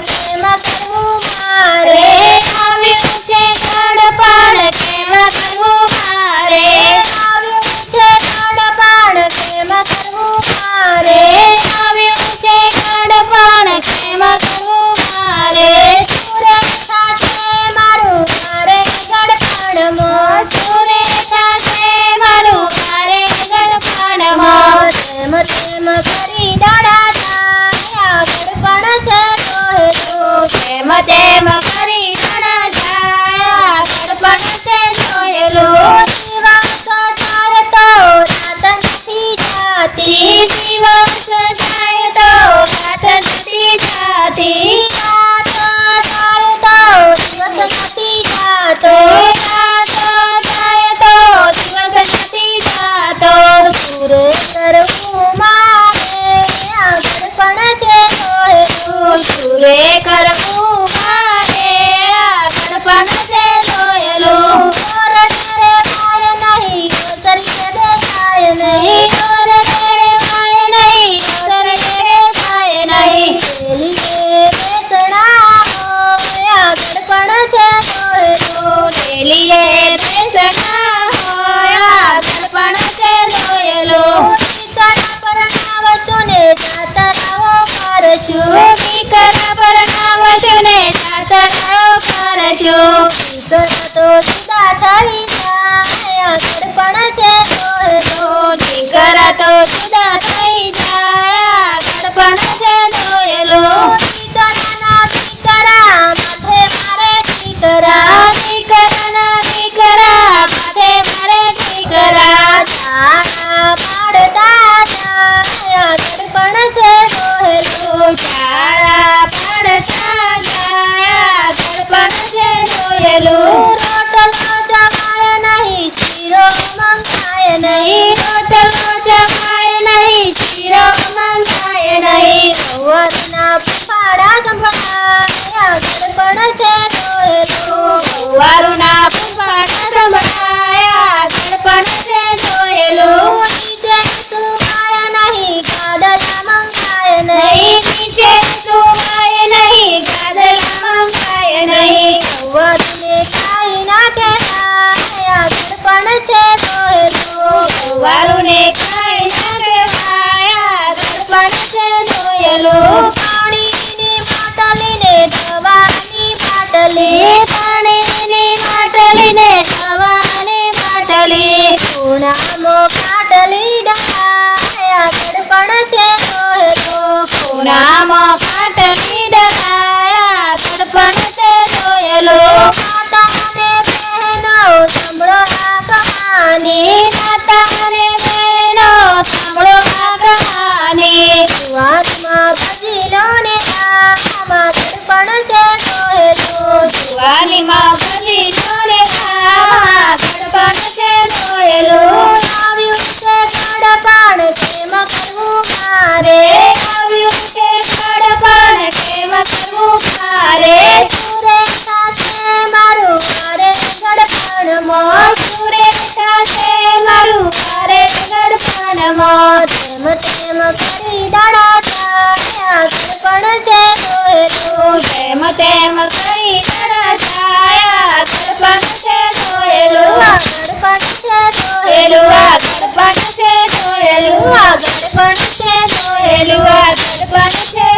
કેમ કરવું મારે આવ્યું છે ગડપણ કેમ કરવું મારે આવ્યું છે ગડપણ કેમ કરવું મારે આવ્યું છે ગડપણ કેમ કરવું મારે સુરેખા છે મારું ઘરે ગડપણમાં સુરેખા છે મારું ઘરે ગડપણમાં તેમ તેમ કરી દાડા જાય ગડપણ છે જોયેલું તેમ તેમ કરી દાડા જાય ગડપણ છે જોયેલું દિવસ જાય તો રાત નથી જાતી દિવસ જાય તો રાત નથી જાતી રાત જાય તો દિવસ નથી જાતો રાત જાય તો દિવસ નથી જાતો પૂરે કરવું મારે આ ગડપણ છે જોયેલું સુરે કરવું મારે આ ગડપણ છે જોયેલું કોરડે વાય નહીં ઓસરીએ બેસાય નહીં ઢોર રેવાય નહીં ઓસરે બેસાય નહીં ડેલીએ બેસણાવો આ ગડપણ છે જોયેલું ડેલીએ બેસણા હોય આ ગડપણ છે જોયેલું દીકરા પરણાવશું ને જાતરાઓ કરશું દીકરા પરણાવશું ને જાતરાઓ કરશું દીકરા તો જુદા થઈ જાય આ ગડપણ છે જોયેલું દીકરા તો જુદા થઈ જાય ગડપણ છે જોયેલું દીકરાના દીકરા માથે મારે દીકરા દીકરાના દીકરા માથે મારે દીકરા તારા પાડતા જાય આ ગડપણ છે જોયેલું શાળા પડતા ગયા ગડપણ છે જોયેલું રોટલો જમાય નહીં શીરો મંગાય નહીં રોટલો જમાય નહીં શીરો મંગાય નહીં વરના ફાડા સંભળાય આ ગડપણ છે જોયેલું સવારુના ફૂફાડા સંભળાયા ગડપણ છે જોયેલું નીચે સુવાય નહીં ગાદલા મંગાય નહીં નીચે સુવાય નહીં ગાદલા મંગાય નહીં વરને કાઈ ના કહેવાય આ ગડપણ છે જોયેલું સવારુને કાંઈ ના કહેવાયા ગડપણ છે જોયેલું પાણીની માટલીને દવાની માટલી પાણીની માટલીને દવાની માટલી ખૂણામો ખાટલી ડરાય આ ગડપણ છે જોયેલું ખૂણામાં ખાટલી ડરાયા ગડપણ છે જોયેલું માતાને બહેનો સાંભળો આ કહાની માતાને બહેનો સાંભળો આ કહાની વાતમાં બદીલોને રામા ગડપણ છે જોયેલું વાલીમાં બદીલોને રામા ગડપણ છે જોયેલું આવ્યું છે ગડપણ કેમ કરવું મારે આવ્યું છે ગડપણ કેમ કરવું મારે સુરેખા છે મારું ઘરે ગડપણમાં સુરેખા છે મારું ઘરે ગડપણમાં તેમ તેમ કરી દાડા જાય આ ગડપણ છે જોયેલું તેમ તેમ કરી દાડા જાય ગડપણ છે જોયેલું આ ગડપણ છે જોયેલું આ ગડપણ છે જોયેલું આ ગડપણ છે જોયેલું આ ગડપણ છે